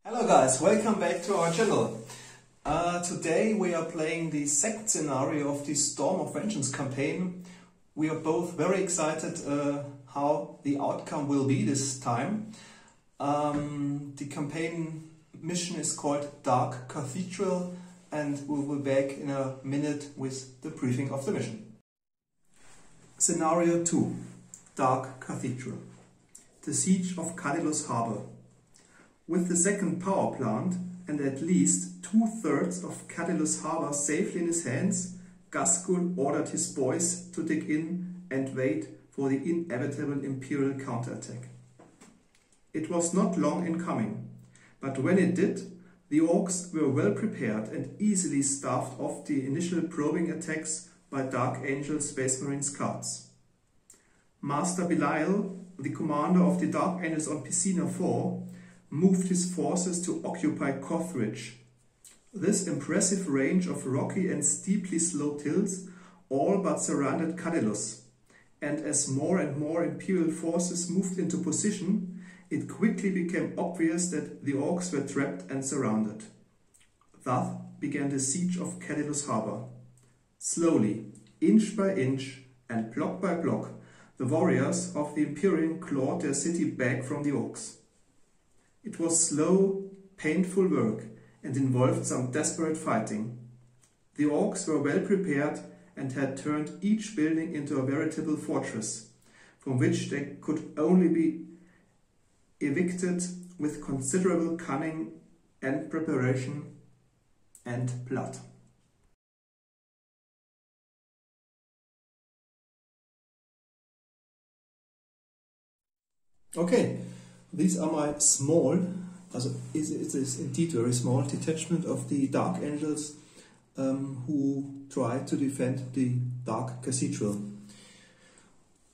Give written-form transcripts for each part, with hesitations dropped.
Hello guys, welcome back to our channel. Today we are playing the second scenario of the Storm of Vengeance campaign. We are both very excited how the outcome will be this time. The campaign mission is called Dark Cathedral and we will be back in a minute with the briefing of the mission. Scenario 2, Dark Cathedral. The Siege of Cadilus Harbor. With the second power plant and at least 2/3 of Cadilus Harbor safely in his hands, Ghazghkull ordered his boys to dig in and wait for the inevitable Imperial counterattack. It was not long in coming, but when it did, the Orks were well prepared and easily staved off the initial probing attacks by Dark Angel Space Marines cards. Master Belial, the commander of the Dark Angels on Piscina IV, moved his forces to occupy Kothridge. This impressive range of rocky and steeply sloped hills all but surrounded Cadilus, and as more and more Imperial forces moved into position, it quickly became obvious that the Orks were trapped and surrounded. Thus began the siege of Cadilus Harbor. Slowly, inch by inch and block by block, the warriors of the Imperium clawed their city back from the Orks. It was slow, painful work and involved some desperate fighting. The Orks were well prepared and had turned each building into a veritable fortress, from which they could only be evicted with considerable cunning and preparation and blood. Okay. These are my small, it is indeed very small, detachment of the Dark Angels who try to defend the Dark Cathedral.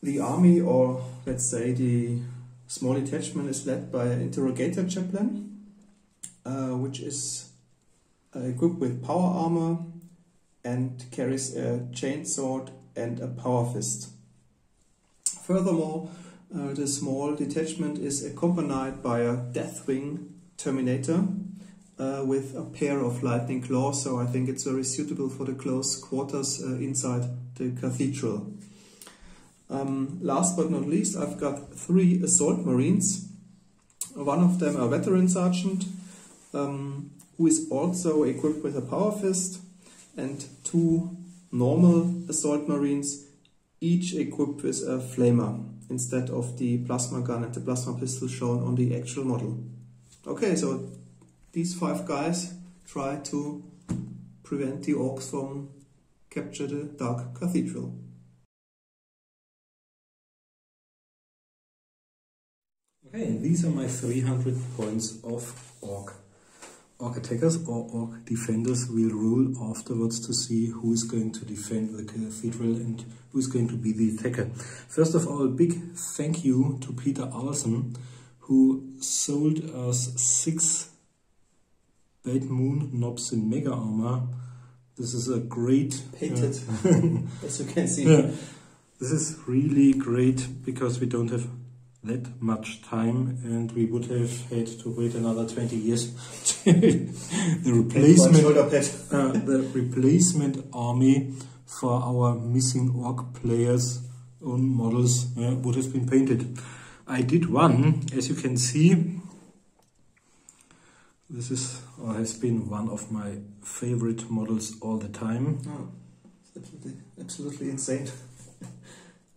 The army, or let's say the small detachment, is led by an interrogator chaplain, which is equipped with power armor and carries a chainsword and a power fist. Furthermore, the small detachment is accompanied by a Deathwing Terminator with a pair of lightning claws, so I think it's very suitable for the close quarters inside the cathedral. Last but not least, I've got 3 assault marines. One of them a veteran sergeant who is also equipped with a power fist, and 2 normal assault marines, each equipped with a flamer instead of the plasma gun and the plasma pistol shown on the actual model. Okay, so these 5 guys try to prevent the Orks from capture the Dark Cathedral. Okay, these are my 300 points of Ork attackers or Ork defenders. We'll rule afterwards to see who is going to defend the cathedral and who is going to be the attacker. First of all, a big thank you to Peter Alsen, who sold us 6 Bad Moon knobs in Mega Armor. This is a great... Painted, as you can see. Yeah, this is really great because we don't have that much time and we would have had to wait another 20 years. The replacement army for our missing Ork players' own models would have been painted. I did one, as you can see. This is or has been one of my favorite models all the time. Oh, it's absolutely insane.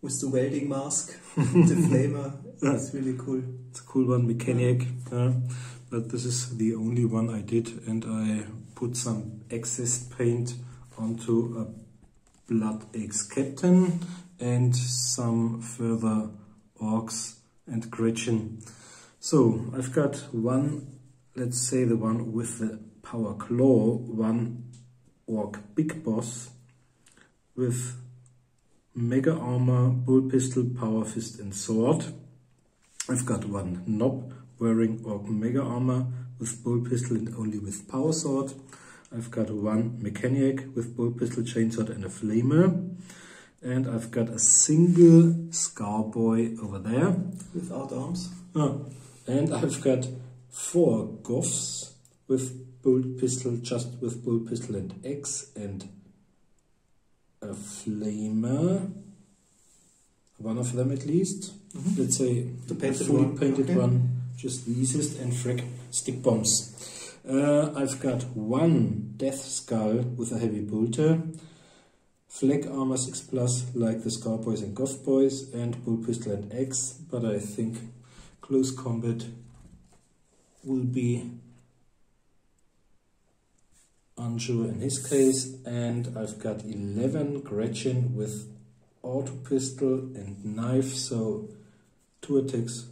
With the welding mask, the flamer, it's really cool. It's a cool one, mechanic, but this is the only one I did, and I put some excess paint onto a Blood Axe Captain and some further Orks and Gretchen. So I've got one, let's say the one with the power claw, one Ork Big Boss with Mega Armor, Bull Pistol, Power Fist and Sword. I've got one Knob wearing Ork Mega Armor with Bull Pistol and only with Power Sword. I've got one Mechanic with Bull Pistol, Chainsword and a Flamer. And I've got a single Scar Boy over there. Without arms. And I've got 4 Goths with bolt pistol, just with bolt pistol and axe, and a flamer, one of them at least. Let's say The painted fully one. painted Okay. one, just the easiest, and frick stick bombs. I've got 1 Death Skull with a heavy bolter, flag armor 6+, like the Scar Boys and Goth Boys, and bolt pistol and axe, but I think close combat will be unsure in his case. And I've got 11 Gretchen with auto pistol and knife, so 2 attacks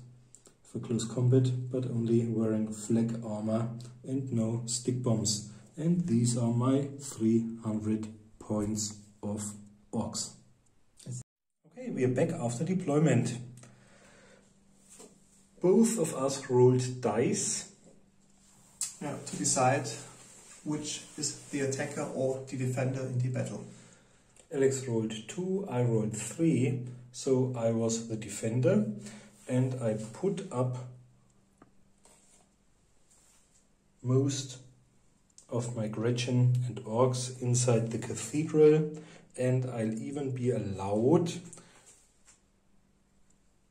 for close combat, but only wearing flag armor and no stick bombs. And these are my 300 points of orcs. Okay, we are back after deployment. Both of us rolled dice. Yeah, to decide which is the attacker or the defender in the battle. Alex rolled 2, I rolled 3, so I was the defender, and I put up most of my Gretchen and orcs inside the cathedral, and I'll even be allowed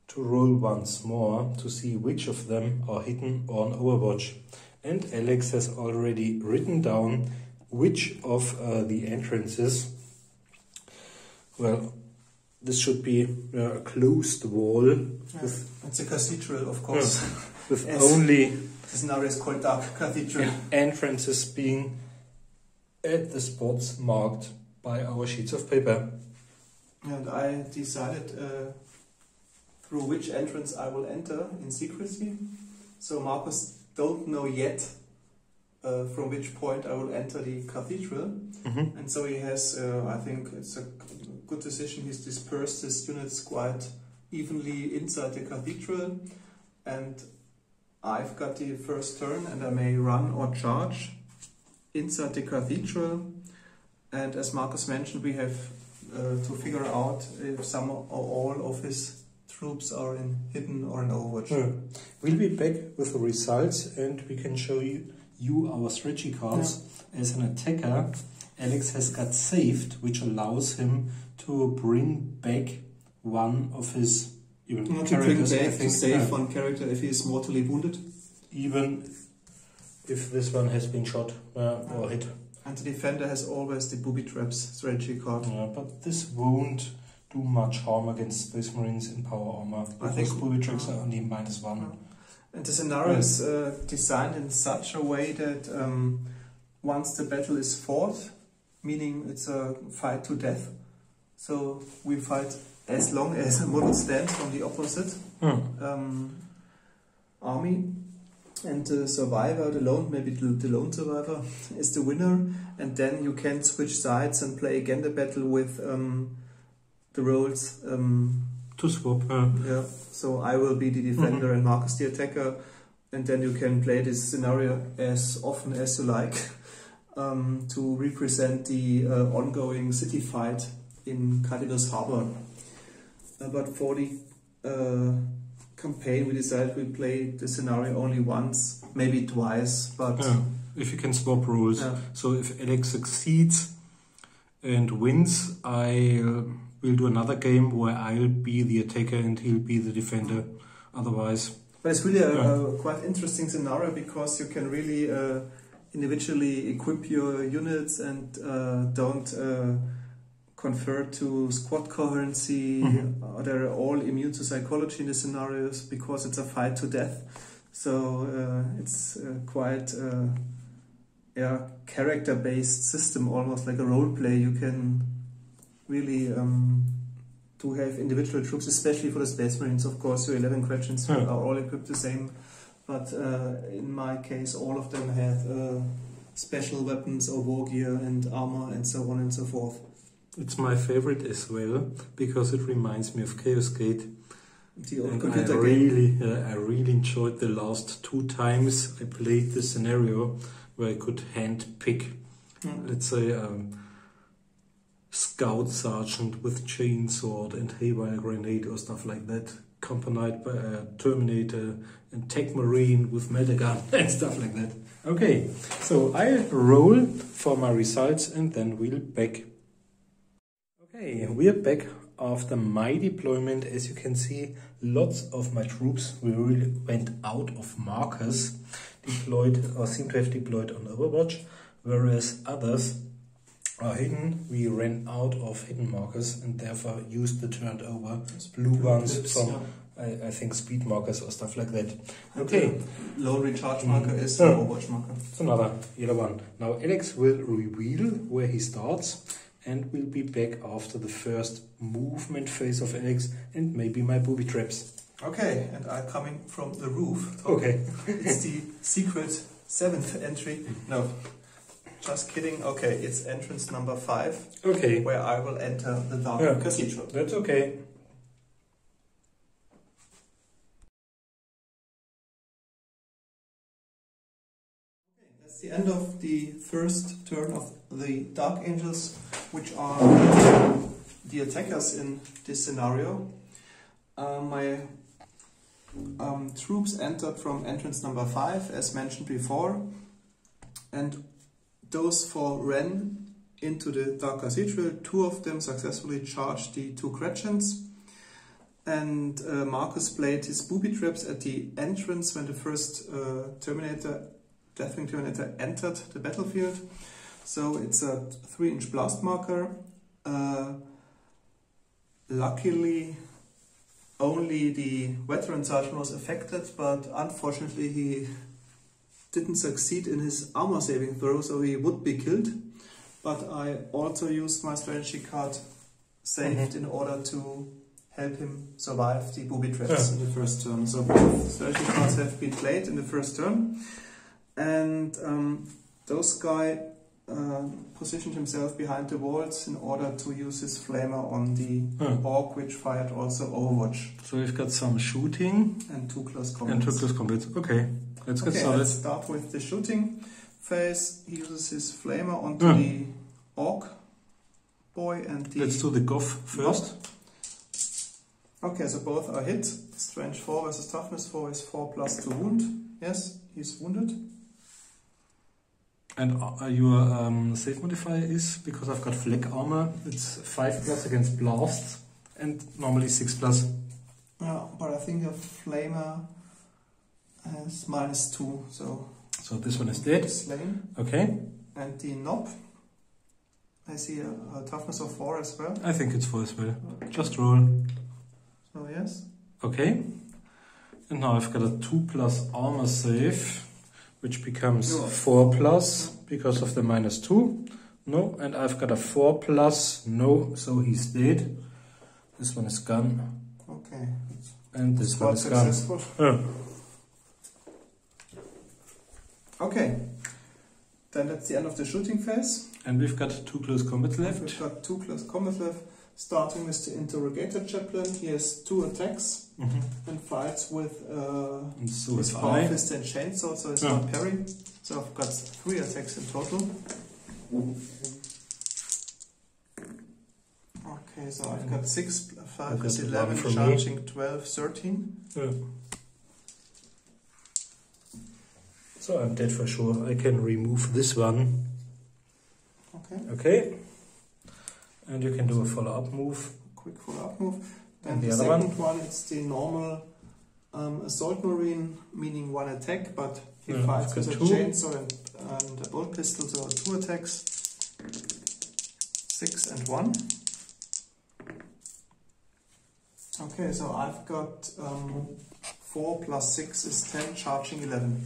to roll once more to see which of them are hidden on Overwatch. And Alex has already written down which of the entrances. Well, this should be a closed wall. Yeah, it's a cathedral, of course. With Yes. only The scenario is called Dark Cathedral. entrances being at the spots marked by our sheets of paper. And I decided through which entrance I will enter in secrecy. So Marcus don't know yet from which point I will enter the cathedral. And so he has, I think it's a good decision, he's dispersed his units quite evenly inside the cathedral. And I've got the first turn, and I may run or charge inside the cathedral. And as Marcus mentioned, we have to figure out if some or all of his troops are in hidden or in Overwatch. We'll be back with the results, and we can show you our strategy cards. As an attacker, Alex has got saved, which allows him to bring back one of his characters. To save one character if he is mortally wounded. Even if this one has been shot or hit. And the defender has always the booby traps strategy card. But this won't do much harm against Space Marines in power armor. I think booby traps are only -1. And the scenario is designed in such a way that once the battle is fought, meaning it's a fight to death, so we fight as long as a model stands from the opposite army, and the survivor, the lone survivor, is the winner, and then you can switch sides and play again the battle with the roles. To swap. Yeah, so I will be the defender and Marcus the attacker, and then you can play this scenario as often as you like to represent the ongoing city fight in Cadillus Harbor. But for the campaign, we decided we play the scenario only once, maybe twice, but if you can swap roles. So if Alex succeeds and wins, I will do another game where I'll be the attacker and he'll be the defender. Otherwise, but it's really a quite interesting scenario, because you can really individually equip your units and don't convert to squad coherency. They're all immune to psychology in the scenarios because it's a fight to death. So it's quite character-based system, almost like a role play. You can really to have individual troops, especially for the Space Marines. Of course, your 11 Gretchens are all equipped the same, but in my case, all of them have special weapons or war gear and armor and so on and so forth. it's my favorite as well, because it reminds me of Chaos Gate. The old And computer I game. really enjoyed the last 2 times I played this scenario where I could hand pick, let's say, scout sergeant with chainsword and haywire grenade or stuff like that. accompanied by a Terminator and Tech Marine with metal gun and stuff like that. Okay, so I roll for my results and then we'll back. Okay, we are back after my deployment. As you can see, lots of my troops really went out of markers, deployed or seem to have deployed on Overwatch, whereas others are hidden. We ran out of hidden markers and therefore used the turned over blue ones from I think speed markers or stuff like that. Okay. Low recharge marker is the Overwatch marker. It's another yellow one. Now Alex will reveal where he starts and we'll be back after the first movement phase of Alex and maybe my booby traps. Okay, and I'm coming from the roof. Okay. It's the secret 7th entry. No, just kidding. Okay, it's entrance number 5. Okay. Where I will enter the Dark Cathedral. That's okay. That's the end of the first turn of the Dark Angels, which are the attackers in this scenario. My troops entered from entrance number 5, as mentioned before, and those 4 ran into the Dark Cathedral. 2 of them successfully charged the 2 Gretchens, and Marcus played his booby traps at the entrance when the first Deathwing Terminator entered the battlefield. So it's a 3-inch blast marker. Luckily, only the veteran sergeant was affected, but unfortunately he didn't succeed in his armor saving throw, so he would be killed. But I also used my strategy card saved in order to help him survive the booby traps in the first turn. So both strategy cards have been played in the first turn. And those guy positioned himself behind the walls in order to use his flamer on the Ork, which fired also Overwatch. So we've got some shooting and 2 close combats. And 2 close combats. Okay, let's get started. Let's start with the shooting phase. He uses his flamer onto the Ork boy and the... Let's do the Goth first. Okay, so both are hit. Strength 4 versus Toughness 4 is 4+ to wound. Yes, he's wounded. And your save modifier is, because I've got flak armor, it's 5+ against blasts and normally 6+. Yeah, but I think the flamer has -2, so this one is dead. Slain. Okay. And the knob, I see a toughness of 4 as well. I think it's 4 as well. Just roll. So yes. Okay. And now I've got a 2+ armor save, which becomes 4+ because of the -2. No, and I've got a 4+. No, so he's dead. This one is gone. Okay. And this one is gone. Okay. Then that's the end of the shooting phase. And we've got 2 close combats left. We've got 2 close combats left. Starting with the Interrogator Chaplain, he has 2 attacks and fights with his power fist and chainsaw, so it's not parry. So I've got 3 attacks in total. Okay, so I've got 6, 5 is 11, charging 12, 13. Yeah. So I'm dead for sure. I can remove this one. Okay. Okay. And you can do a follow-up move. Quick follow-up move. And the second one, it's the normal Assault Marine, meaning 1 attack, but he fights with a chainsaw and a bolt pistol, so 2 attacks. 6 and 1. Okay, so I've got 4 + 6 is 10, charging 11.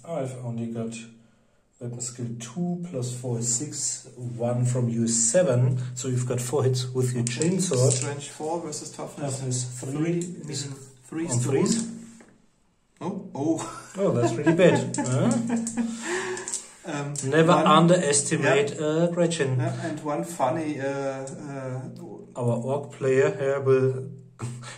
I've only got weapon skill 2 + 4 is 6, 1 from you is 7, so you've got 4 hits with your chainsaw. Strength 4 versus toughness 3, meaning 3 on 3s. Oh, that's really bad. Never underestimate Gretchen. And one funny... Our Ork player here will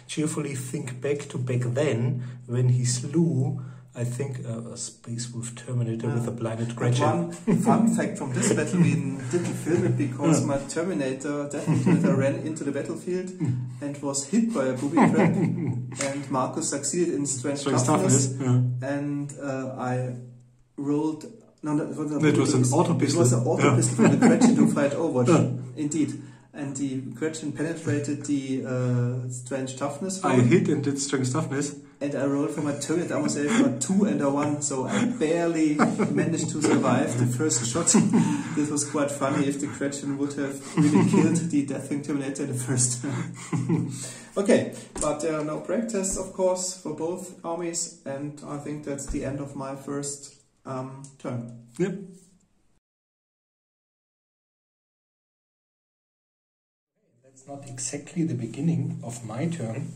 cheerfully think back to back then when he slew I think a Space Wolf Terminator with a blinded Gretchen. One fun fact from this battle, we didn't film it because my Terminator ran into the battlefield and was hit by a booby trap, and Marcus succeeded in strength toughness, and I rolled. No, it was an auto pistol. It was an auto pistol from the Gretchen to fight Overwatch. Indeed. And the Gretchen penetrated the strength toughness roll. I hit and did strength toughness. And I rolled for my Terminator armor save for 2 and a 1, so I barely managed to survive the first shot. This was quite funny if the Gretchen would have really killed the Deathwing Terminator the first time. Okay, but there are no break tests, of course, for both armies, and I think that's the end of my first turn. Yep. That's not exactly the beginning of my turn,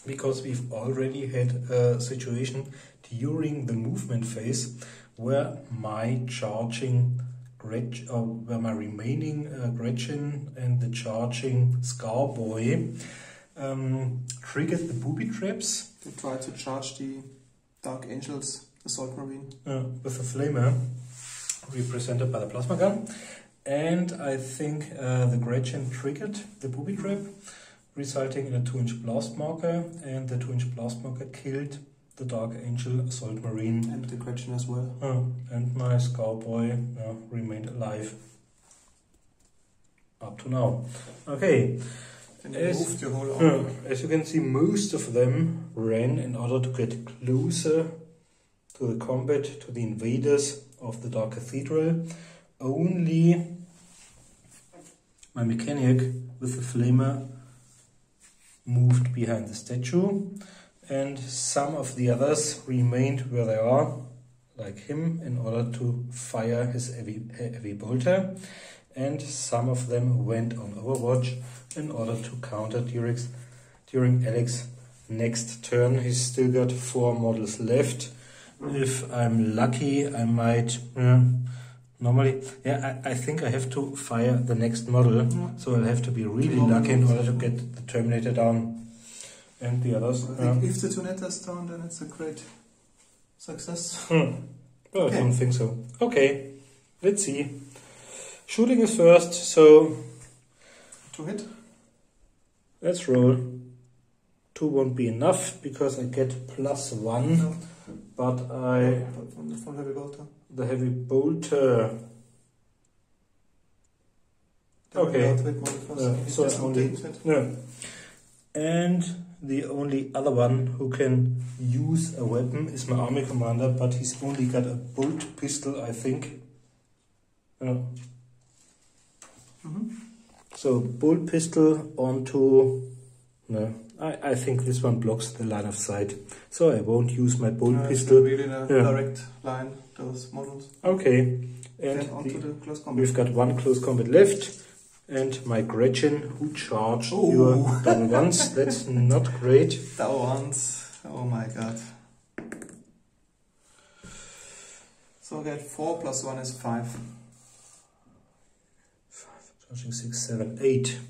because we've already had a situation during the movement phase where my charging Gretchen, or where my remaining Gretchen and the charging Scarboy triggered the booby traps. They tried to charge the Dark Angels Assault Marine with a flamer represented by the plasma gun. And I think the Gretchen triggered the booby trap, resulting in a 2-inch blast marker, and the 2-inch blast marker killed the Dark Angel Assault Marine. And the Gretchen as well. And my Scarboy remained alive up to now. Okay. And you moved your whole army. As you can see, most of them ran in order to get closer to the combat, to the invaders of the Dark Cathedral. Only my mechanic with the flamer moved behind the statue, and some of the others remained where they are, like him, in order to fire his heavy bolter, and some of them went on Overwatch in order to counter during Alex's next turn. He's still got 4 models left. If I'm lucky, I might... Normally, I think I have to fire the next model, so I'll have to be really lucky in order to get the Terminator down. And the others. I think if the Terminator's down, then it's a great success. Well, okay. I don't think so. Okay, let's see. Shooting is first, so... 2 hit? Let's roll. 2 won't be enough, because I get +1, no. But I... From heavy bolter. The heavy bolter. Okay. So only, no. And the only other one who can use a weapon is my army commander, but he's only got a bolt pistol, I think. So bolt pistol onto... No. I think this one blocks the line of sight, so I won't use my bolt pistol. Really in a direct line, those models. Okay, and we've got 1 close combat left, and my Gretchen who charged your double ones. That's not great. Double ones, oh my god. So I get 4 + 1 is 5. 5, charging 6, 7, 8.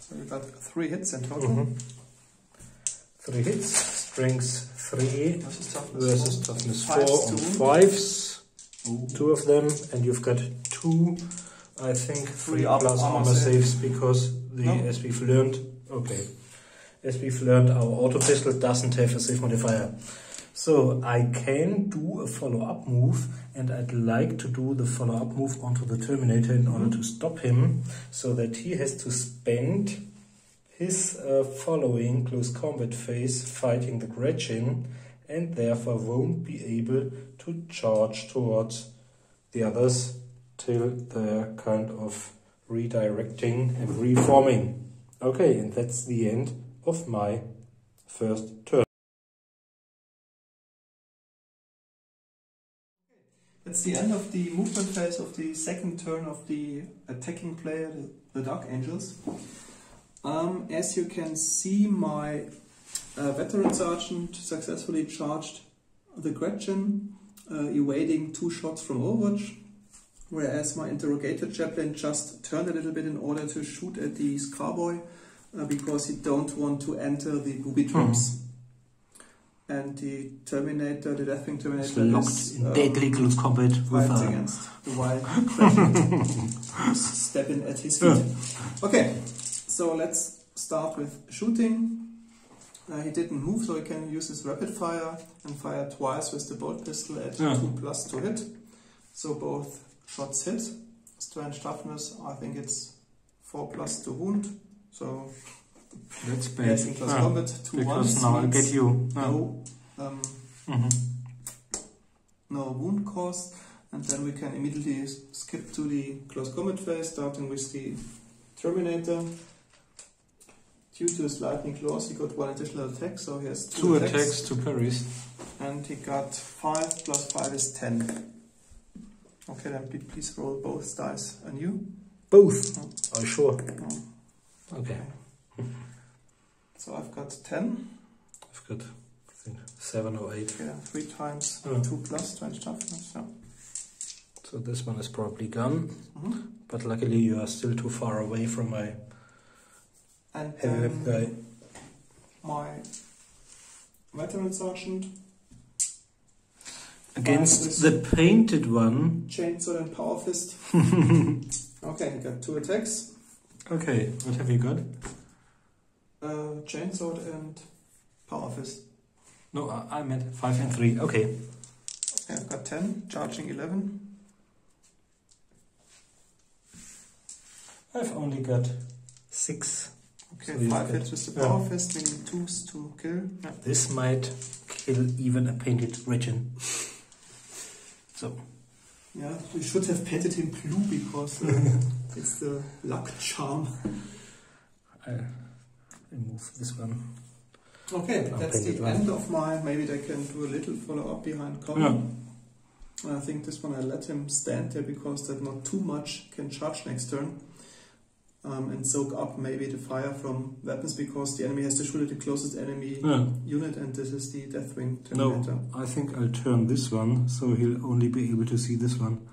So you got 3 hits in total. 3 hits, strength 3 versus toughness 4 on 5s. 2 of them, and you've got 2, I think, 3 plus armor saves, because as we've learned, our auto pistol doesn't have a save modifier. So I can do a follow-up move, and I'd like to do the follow-up move onto the Terminator in order to stop him, so that he has to spend his following close combat phase fighting the Gretchen, and therefore won't be able to charge towards the others till they're kind of redirecting and reforming. Okay, and that's the end of my first turn. That's the end of the movement phase of the second turn of the attacking player, the Dark Angels. As you can see, my veteran sergeant successfully charged the Gretchen, evading 2 shots from Overwatch, whereas my interrogator chaplain just turned a little bit in order to shoot at the Scarboy, because he don't want to enter the booby traps. and the Terminator, the Deathwing Terminator, is locked in deadly close combat with against the wild Crasher, who's stepping at his feet. Okay, so let's start with shooting. He didn't move, so he can use his rapid fire and fire twice with the bolt pistol at 2+ to hit. So both shots hit. Strange toughness, I think it's 4+ to wound. So that's bad. Yes, in close combat, 2 because now I get you. No wound caused, and then we can immediately skip to the close combat phase, starting with the Terminator. Due to his lightning claws, he got 1 additional attack, so he has 2 attacks, 2 parries. And he got 5 + 5 is 10. Okay, then please roll both dice anew. Both? Oh. Are you sure? Oh. Okay. So I've got 10. I've got, I think, 7 or 8. Yeah, 3 times 2+ strange toughness. Yeah. So this one is probably gone. But luckily you are still too far away from my and heavy weapon guy. My veteran sergeant against the painted one. Chainsaw and power fist. Okay, he got 2 attacks. Okay, what have you got? Chainsaw and power fist. No, I meant 5 and 3. Okay. Okay, I've got 10, charging 11. I've only got 6. Okay, so 5 hits with the power fist, meaning 2s to kill. Yeah. This might kill even a painted region. So. Yeah, we should have painted him blue because it's the luck charm. I remove this one. Okay, that's the end of my. Maybe they can do a little follow-up behind cover. I think this one I let him stand there because that not too much can charge next turn. And soak up maybe the fire from weapons because the enemy has to shoot at the closest enemy unit, and this is the Deathwing Terminator. No, I think I'll turn this one so he'll only be able to see this one.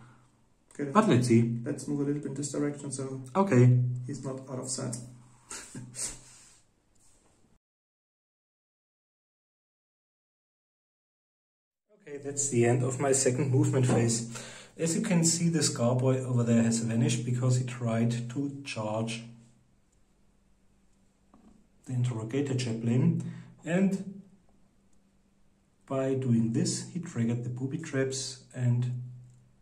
Okay, but let's see. Let's move a little bit in this direction so he's not out of sight. Okay, that's the end of my second movement phase. As you can see, the Scar Boy over there has vanished because he tried to charge the Interrogator Chaplain, and by doing this he triggered the booby traps and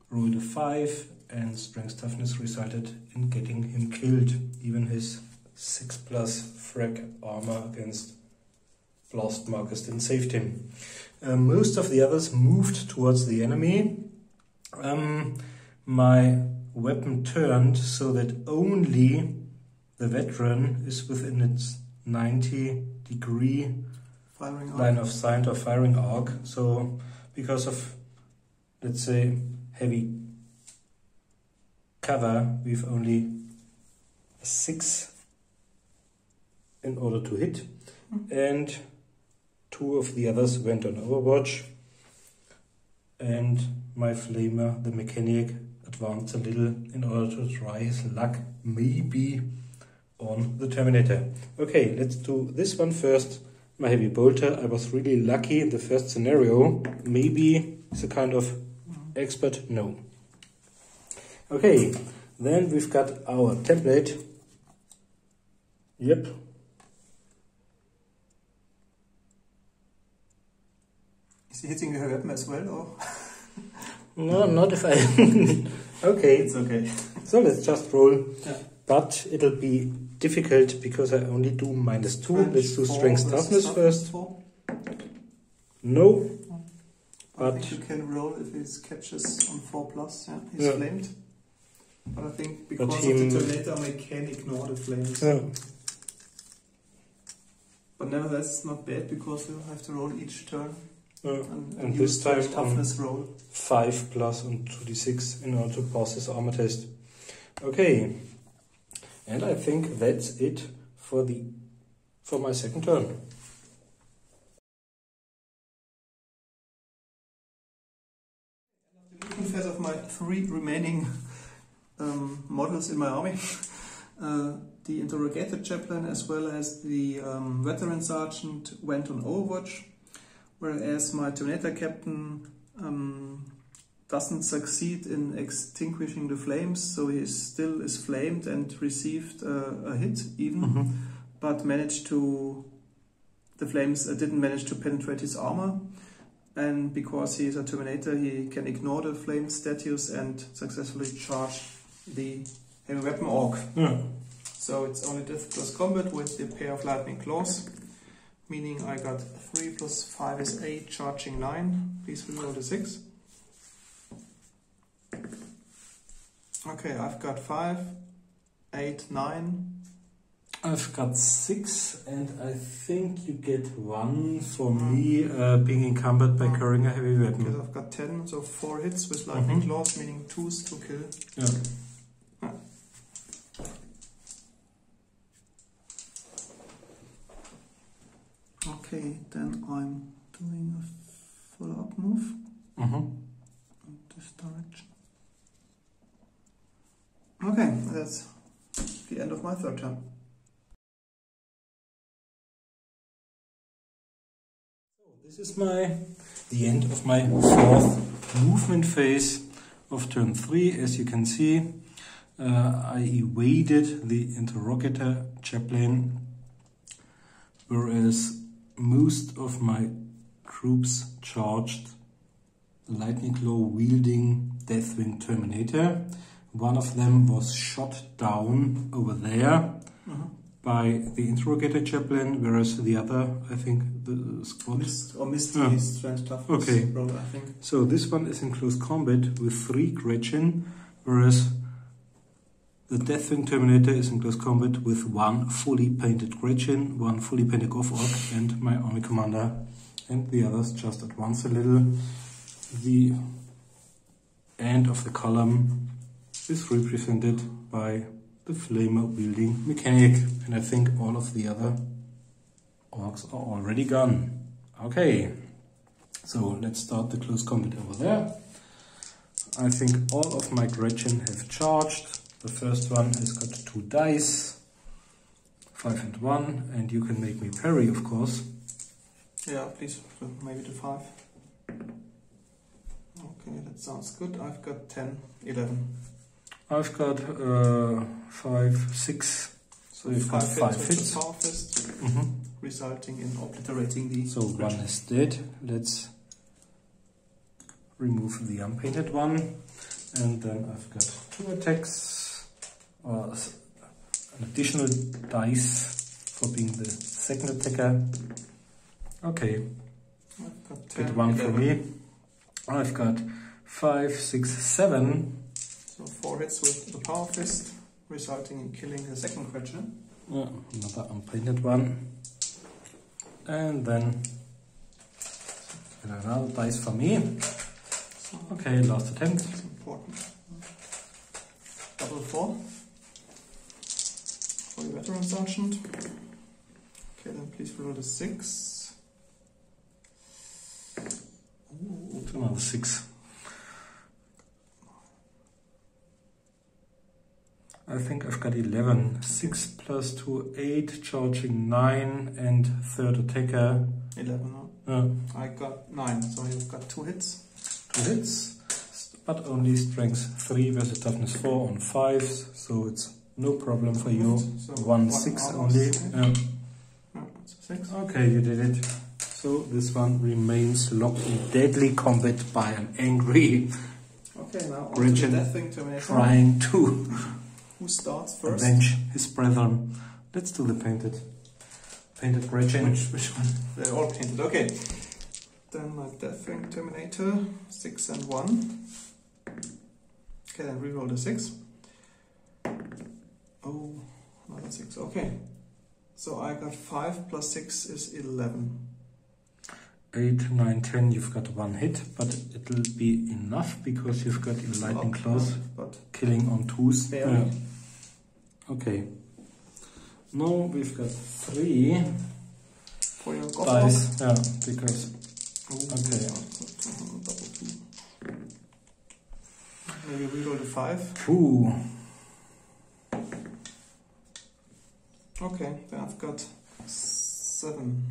rolled a 5, and Strength Toughness resulted in getting him killed. Even his 6+ frag armor against blast markers didn't save him. Most of the others moved towards the enemy. My weapon turned so that only the veteran is within its 90-degree line of sight or firing arc. So because of, let's say, heavy cover, we've only a 6 in order to hit, and 2 of the others went on Overwatch, and my flamer, the mechanic, advanced a little in order to try his luck, maybe on the Terminator. Okay, let's do this one first. My heavy bolter, I was really lucky in the first scenario. Maybe it's a kind of expert, no. Okay, then we've got our template. Yep. Is he hitting your weapon as well, or? No, not if I... Okay. It's okay. So let's just roll. Yeah. But it'll be difficult because I only do -2. Let's do Strength Toughness first. 4. No. I think you can roll if he catches on 4+. Yeah, he's flamed. But I think because of the Terminator, I can ignore the flames. Yeah. But nevertheless, it's not bad because you have to roll each turn. And this time toughness roll 5+ on 2d6 in order to pass this armor test. Okay, and I think that's it for my second turn. The looking phase of my 3 remaining models in my army. The Interrogator Chaplain as well as the Veteran Sergeant went on Overwatch, whereas my Terminator captain doesn't succeed in extinguishing the flames, so he still is flamed and received a hit even, but the flames didn't manage to penetrate his armor, and because he is a Terminator he can ignore the flame status and successfully charge the heavy weapon Ork. So it's only death plus combat with the pair of lightning claws, meaning I got 3 plus 5 is 8, charging 9. Please reroll the 6. Okay, I've got 5, 8, 9. I've got 6, and I think you get 1 for me being encumbered by carrying a heavy weapon. Because I've got 10, so 4 hits with lightning claws, meaning 2s to kill. Yeah. Okay, then I'm doing a follow-up move in this direction. Okay, that's the end of my third turn. This is the end of my fourth movement phase of turn 3. As you can see, I evaded the interrogator chaplain, whereas most of my troops charged lightning claw wielding Deathwing Terminator. One of them was shot down over there by the interrogator chaplain, whereas the other, I think, the squad missed the strength toughness roll, I think. So this one is in close combat with 3 Gretchen, whereas the Deathwing Terminator is in close combat with 1 fully painted Gretchen, 1 fully painted Ork Waaagh, and my army commander, and the others just advance a little. The end of the column is represented by the flamer wielding mechanic, and I think all of the other orcs are already gone. Okay, so let's start the close combat over there. I think all of my Gretchen have charged. The first one has got 2 dice, 5 and 1, and you can make me parry, of course. Yeah, please, maybe to 5. Okay, that sounds good. I've got 10, 11. I've got 5, 6. So you've got 5 hits. Power fist, resulting in obliterating the. So one is dead. Let's remove the unpainted one, and then I've got 2 attacks. Or an additional dice for being the second attacker. Okay, I've got 10, good one 11. for me. I've got 5, 6, 7. So 4 hits with the power fist, resulting in killing the second creature. Another unpainted one. And then another dice for me. Okay, last attempt. That's important. Double 4. For the veteran sergeant. Okay, then please roll the 6. Ooh. Another 6. I think I've got 11. 6 plus 2, 8, charging 9, and third attacker. 11, I got 9, so you've got 2 hits. 2 hits, but only strength 3 versus toughness 4 on 5s, so it's no problem for you. So 1 6 only. Yeah, 6. Okay, you did it. So this one remains locked in deadly combat by an angry Gretchen trying to who starts first? avenge his brethren. Let's do the painted Gretchen. Which one? They're all painted. Okay. Then my Deathwing Terminator, 6 and 1. Okay, then reroll the 6. Oh, another 6. Okay. So I got 5 plus 6 is 11. 8, 9, 10, you've got 1 hit, but it'll be enough because you've got your lightning claws killing on 2s. Okay. Now we've got 3 for your dice. Yeah, because. Okay. Maybe reroll the 5. Ooh. Okay, then I've got 7.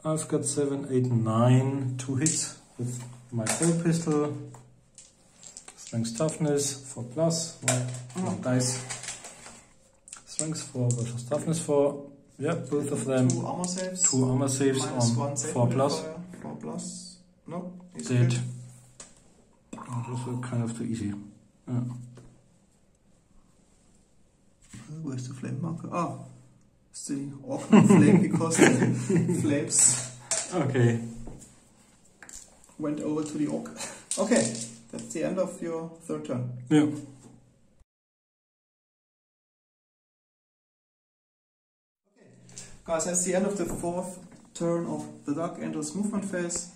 I've got 7, 8, 9, 2 hits with my full pistol. Strength toughness 4 plus, one dice. Strength 4 versus toughness 4. Yeah, both of them. 2 armor saves. 2 armor saves on 4 plus. 4 plus. No, he's Dead. good. Oh, those were kind of too easy. Yeah. Where's the flame marker? Oh, it's the Ork flame because the flames Okay. went over to the Ork. Okay, that's the end of your third turn. Yeah. Guys, that's the end of the fourth turn of the Dark Angel's movement phase.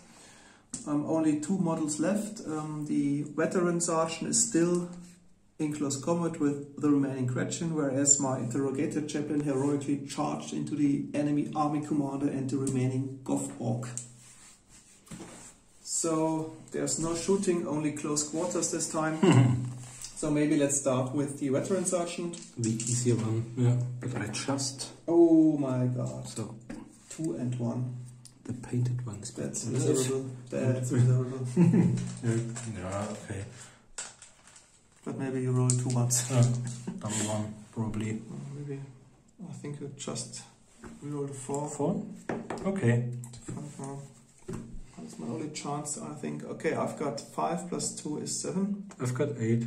Only 2 models left. The veteran sergeant is still in close combat with the remaining Gretchen, whereas my interrogator chaplain heroically charged into the enemy army commander and the remaining Goth Ork. So there's no shooting, only close quarters this time. So maybe let's start with the veteran sergeant. The easier one, yeah. But I just... Oh my god. So, 2 and 1. the painted ones. That's miserable. That's miserable. Yeah, okay. But maybe you roll 2 ones. Double 1, probably. Maybe. I think you just reroll a 4. 4? Okay. That's my only chance, I think. Okay, I've got 5 plus 2 is 7. I've got 8.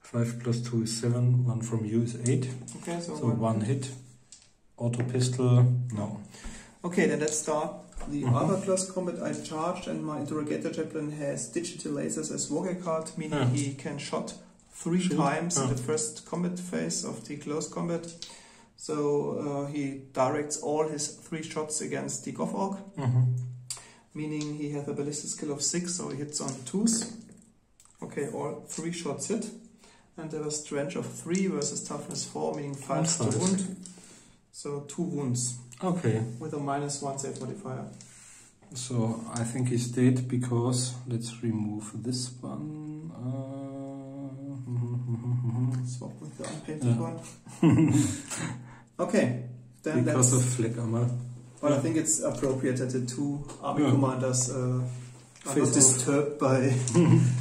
5 plus 2 is 7. 1 from you is 8. Okay, so 1 hit. Auto pistol, no. Okay, then let's start the other close combat. I charged, and my interrogator chaplain has digital lasers as warrior card, meaning he can shot 3 times in the first combat phase of the close combat. So he directs all his 3 shots against the Goth Ork, meaning he has a ballistic skill of 6, so he hits on 2s. Okay, all 3 shots hit. And there was strength of 3 versus toughness 4, meaning 5 to wound. So 2 wounds. Okay. With a -1 save modifier. So I think he's dead because let's remove this one. Swap with the unpainted one. Okay. Then because of flag armor. But I think it's appropriate that the 2 army commanders are not disturbed by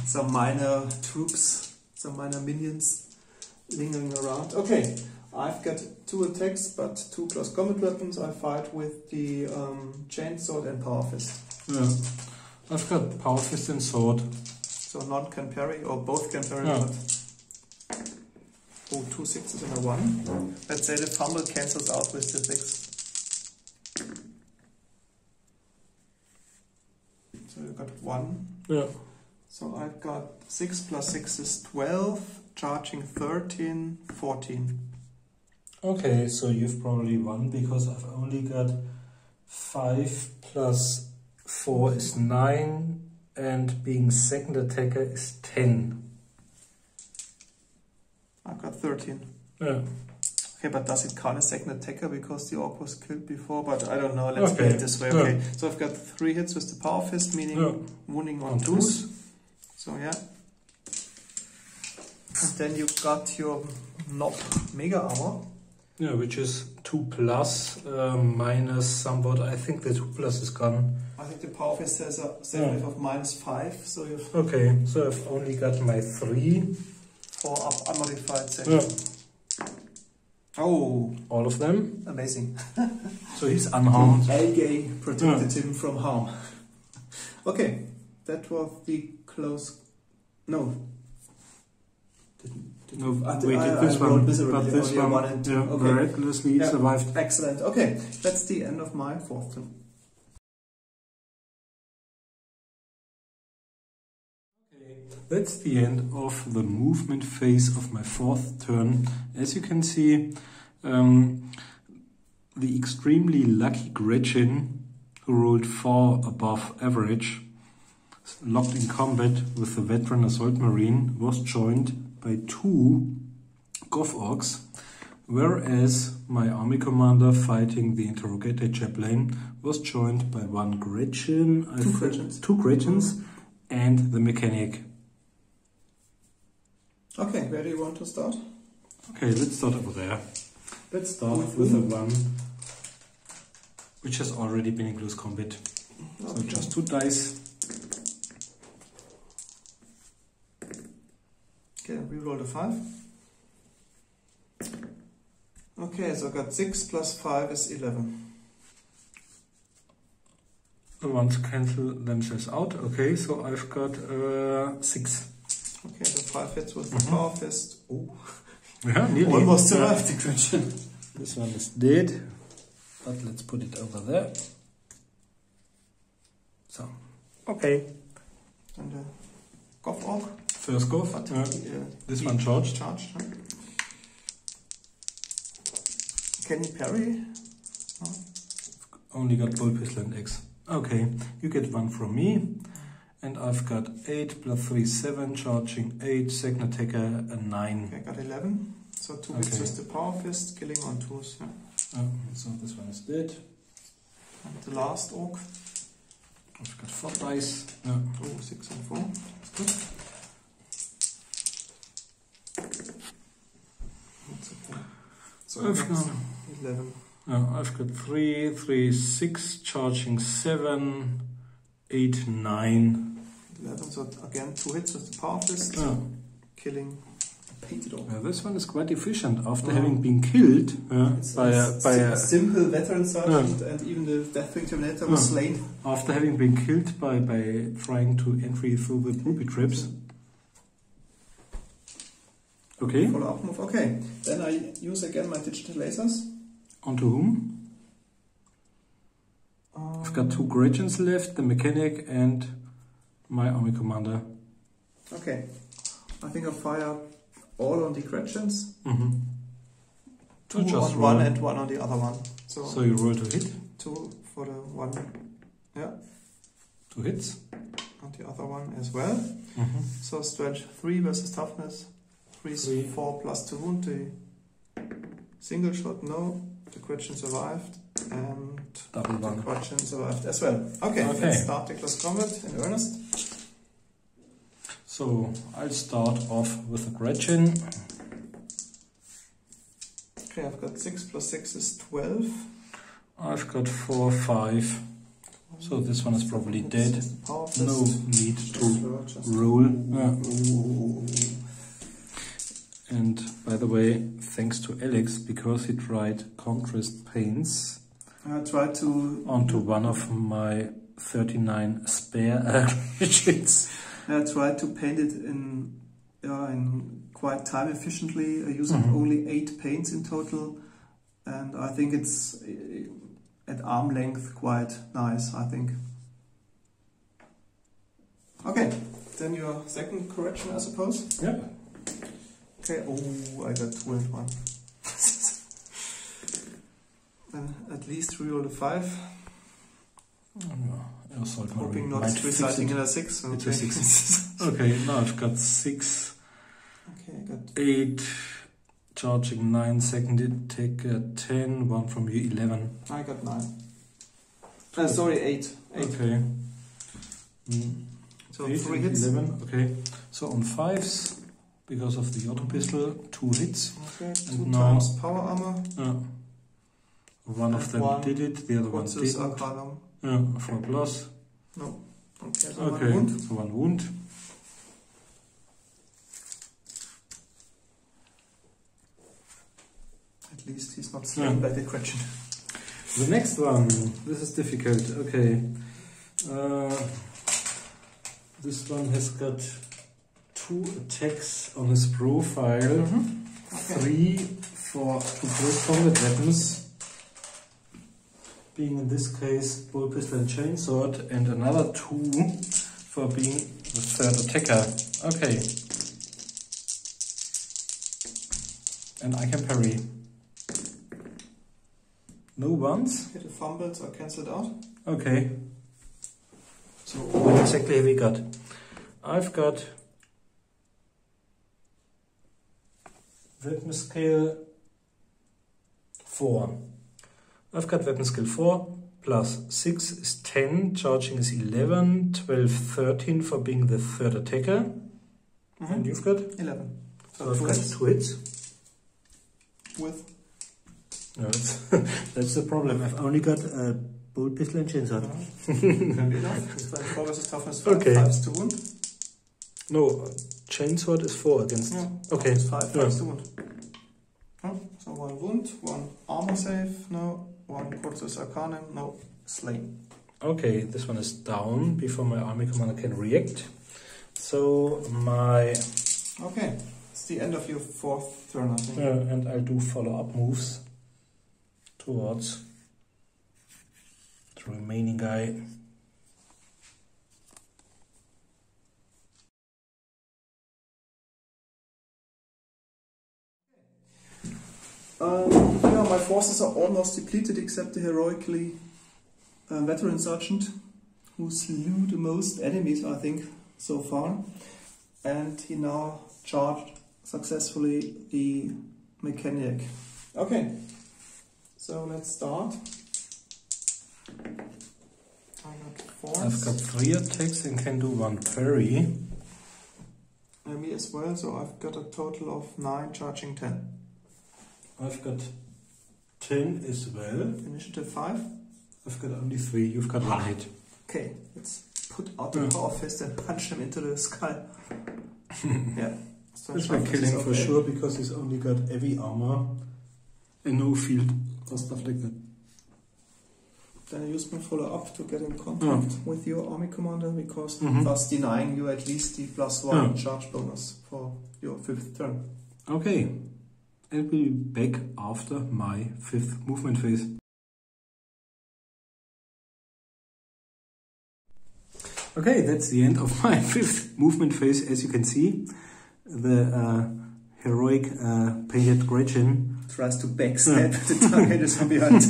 some minor troops, some minor minions lingering around. Okay. I've got 2 attacks, but 2 close combat weapons. I fight with the chainsaw and power fist. Yeah, I've got power fist and sword. So none can parry, or both can parry. But 2 6s and a 1. Let's say the fumble cancels out with the 6. So you got 1. Yeah. So I've got 6 plus 6 is 12, charging 13, 14. Okay, so you've probably won because I've only got 5 plus 4 is 9 and being second attacker is 10. I've got 13. Yeah. Okay, but does it count as second attacker because the Ork was killed before? But I don't know, let's play it this way. Okay, so I've got 3 hits with the power fist, meaning wounding on 2s. So yeah. And then you got your knob mega armor. Yeah, which is 2 plus minus somewhat. I think the 2 plus is gone. I think the power fist has a save rate of -5, so you've... Okay, so I've only got my 3. 4 unmodified saves. Oh! All of them? Amazing. So he's unharmed. Algae protected him from harm. Okay, that was the close... No. No, wait, this one, but this one, and 2. Okay. miraculously survived. Excellent. Okay, that's the end of my 4th turn. Okay, that's the end of the movement phase of my 4th turn. As you can see, the extremely lucky Gretchen, who rolled 4 above average, locked in combat with the veteran assault marine, was joined by 2 Goth Orks, whereas my army commander fighting the interrogator chaplain was joined by 1 Gretchen, 2 Gretchens, and the mechanic. Okay, where do you want to start? Okay, let's start over there. Let's start with the one which has already been in close combat. Okay. So just 2 dice. Okay, reroll the 5. Okay, so I got 6 plus 5 is 11. The ones cancel themselves out. Okay, so I've got 6. Okay, the 5 hits with the power fist. Oh, yeah, nearly. Almost survived the question. This one is dead, but let's put it over there. So, okay. And the Goth Ork. First Goth. This one charged. Huh? Can you parry? No? Only got bull pistol and X. Okay, you get 1 from me. And I've got 8 plus 3, 7, charging 8, second attacker, a 9. Okay, I got 11. So 2 hits with the power fist, killing on 2s. Yeah. So this one is dead. And the last Ork. I've got 4 dice. Oh, 6 and 4. That's good. That's okay. So I've got 11. I've got 3, 3, 6, charging 7, 8, 9. 11, so again 2 hits with the power fist, killing a painted orc. This one is quite efficient after having been killed by a simple veteran sergeant, and even the Deathwing Terminator was slain. After having been killed by trying to entry through the booby traps. Okay. Follow up move. Okay, then I use again my digital lasers. Onto whom? I've got 2 Gretchens left, the mechanic and my army commander. Okay, I think I'll fire all on the Gretchens. 2 just on roll. one and 1 on the other one. So you roll to hit? 2 for the one, yeah. 2 hits. And the other one as well. So stretch 3 versus toughness. 3 is 4 plus 2 wound. The single shot, no. The Gretchen survived. And double one. The Gretchen survived as well. Okay, let's start the close combat in earnest. So I'll start off with a Gretchen. Okay, I've got 6 plus 6 is 12. I've got 4, 5. So this one is probably dead. No need to roll. And by the way, thanks to Alex, because he tried contrast paints onto one of my 39 spare Gretchens. I tried to paint it in quite time efficiently, using only 8 paints in total, and I think it's at arm length quite nice, I think. Okay, then your second correction, I suppose? Yeah. Okay, oh, I got 2 and 1. Then at least reroll the 5. Hoping not reciting in a 6. Okay. It's a 6. Okay, now I've got 6. Okay, I got 8, charging 9, second attack 10, 1 from you 11. I got 9. Sorry, 8. Okay. So 8 3 hits. 11. Okay. So on 5s, because of the auto pistol, 2 hits. Okay, 2 and now, times power armor. One of them did it, the other one didn't. 4 plus. No. Okay, so okay. 1 wound. So 1 wound. At least he's not slain by the Gretchen. The next one. This is difficult. Okay. This one has got 2 attacks on his profile. 3 for 2 close combat weapons. Being in this case bull pistol and chainsword, and another 2 for being the 3rd attacker. Okay. And I can parry. No ones. Hit a fumble, so cancelled out. Okay. So what exactly have we got? I've got weapon skill 4. I've got weapon skill 4 plus 6 is 10, charging is 11, 12, 13 for being the 3rd attacker. And you've got? 11. So I've got 2 hits. With? No, that's the problem. I've only got a bolt pistol and chainsaw. Can be enough. 24 versus toughness 5, Okay. 5 to wound. No, chainsword is 4 against. Yeah. Okay. 5 to wound. Oh, so 1 wound, 1 armor save, no. 1 Cortus Arcanum, no. Slain. Okay, this one is down before my army commander can react. So my... Okay, it's the end of your 4th turn, I think. and I'll do follow-up moves towards the remaining guy. Yeah, my forces are almost depleted except the heroically veteran sergeant who slew the most enemies, I think, so far. And he now charged successfully the mechanic. Okay, so let's start. I've got 3 attacks and can do 1 parry. Me as well, so I've got a total of 9 charging 10. I've got 10 as well. Initiative 5. I've got only 3. You've got 1 hit. Okay, let's put out the power fist and punch him into the skull. Yeah. This will kill him for sure because he's only got heavy armor and no field or stuff like that. Then I use my follow-up to get in contact with your army commander because thus denying you at least the +1 charge bonus for your 5th turn. Okay. I'll be back after my 5th movement phase. Okay, that's the end of my 5th movement phase. As you can see, the heroic painted Gretchen tries to backstab the target from behind.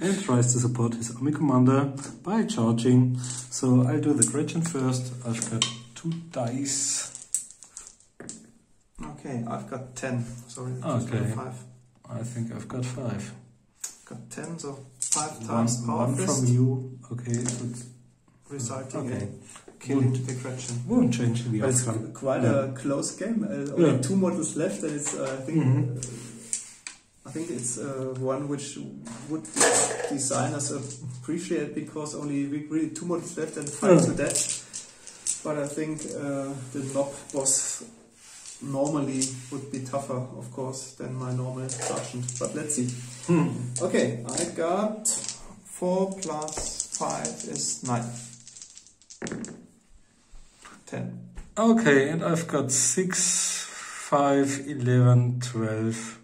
And tries to support his army commander by charging. So I'll do the Gretchen first. I've got 2 dice. Okay, I've got 10. Sorry, okay. 5. I think I've got 5. Got 10, so 5 times power one fist. From you. Okay, so it's resulting okay. in killing the Gretchen. Won't change the outcome. It's quite a close game. Only 2 models left, and it's I think it's one which would designers appreciate because only really 2 models left and 5 to death. But I think the knob boss normally would be tougher, of course, than my normal sergeant. But let's see. Okay, I got 4 plus 5 is 9. 10. Okay, and I've got 6, 5, 11, 12,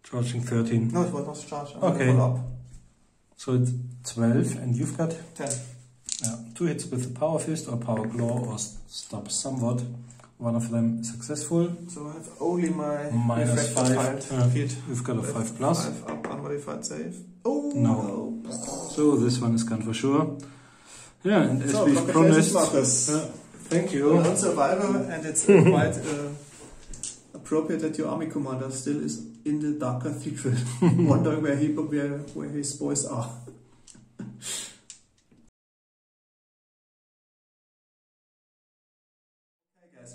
charging 13. No, it was not charged. Okay. So it's 12, and you've got 10. Yeah, 2 hits with the power fist or power claw or stop somewhat. One of them successful. So I have only my minus 5. You've got a 5 plus. 5 up unmodified save. Oh no. So this one is gone for sure. Yeah, and as we've promised. Thank you. Well, survivor, and it's quite appropriate that your army commander still is in the Dark Cathedral, wondering where his boys are.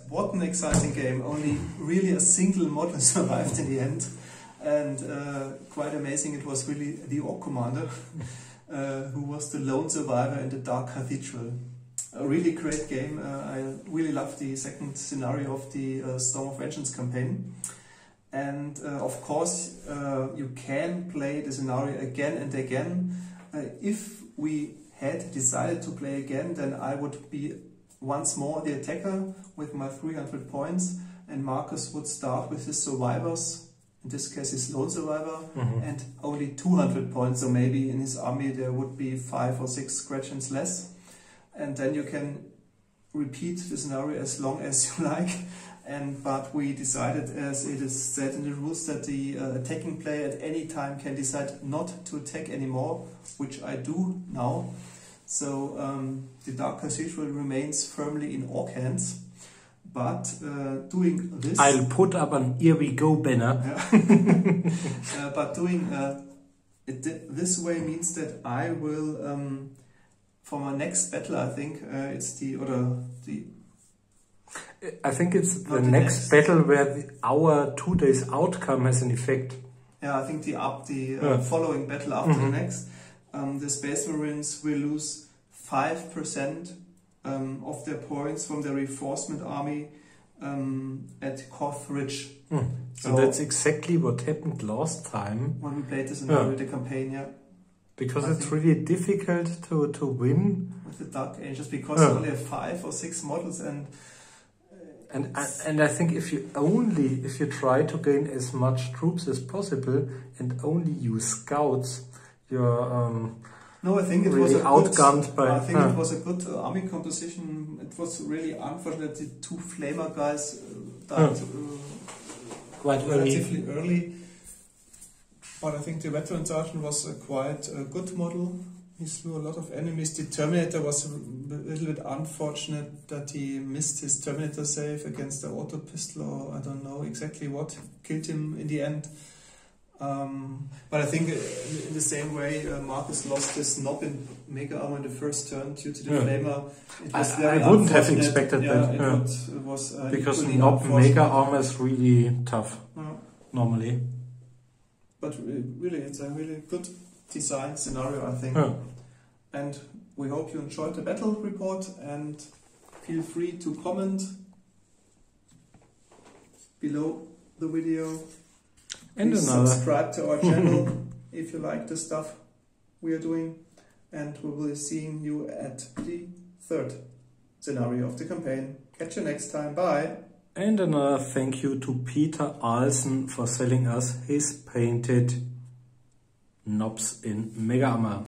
What an exciting game. Only really a single model survived in the end. And quite amazing, it was really the Ork commander who was the lone survivor in the Dark Cathedral. A really great game. I really love the second scenario of the Storm of Vengeance campaign. And of course, you can play the scenario again and again. If we had decided to play again, then I would be once more the attacker with my 300 points, and Marcus would start with his survivors, in this case his lone survivor, and only 200 points, so maybe in his army there would be 5 or 6 Gretchens less, and then you can repeat the scenario as long as you like. But we decided, as it is said in the rules, that the attacking player at any time can decide not to attack anymore, which I do now. So the Dark Cathedral remains firmly in Ork hands, but doing this... I'll put up an "Here we go" banner. But doing it this way means that I will, for my next battle, I think it's the I think it's the next battle where our 2 days outcome has an effect. Yeah, I think the following battle after the next, the Space Marines will lose 5% of their points from their reinforcement army at Koth Ridge. So that's exactly what happened last time. When we played this in the campaign, yeah. Because it's really difficult to win. With the Dark Angels, because you only have 5 or 6 models and I think if you try to gain as much troops as possible and only use scouts, you're no, I think it really was outgunned by. I think it was a good army composition. It was really unfortunate the 2 flamer guys died quite relatively early. But I think the veteran sergeant was quite a good model. He slew a lot of enemies. The Terminator was a little bit unfortunate that he missed his Terminator save against the auto pistol, or I don't know exactly what killed him in the end. But I think in the same way, Marcus lost his knob in Mega Armor in the first turn due to the flamer. It was I wouldn't have expected that. It was because knob Mega Armor is really tough normally. But really, it's a really good design scenario, I think. And we hope you enjoyed the battle report, and feel free to comment below the video. And please subscribe to our channel if you like the stuff we are doing, and we will be seeing you at the 3rd scenario of the campaign. Catch you next time. Bye. And another thank you to Peter Alsen for selling us his painted knobs in Mega Armor.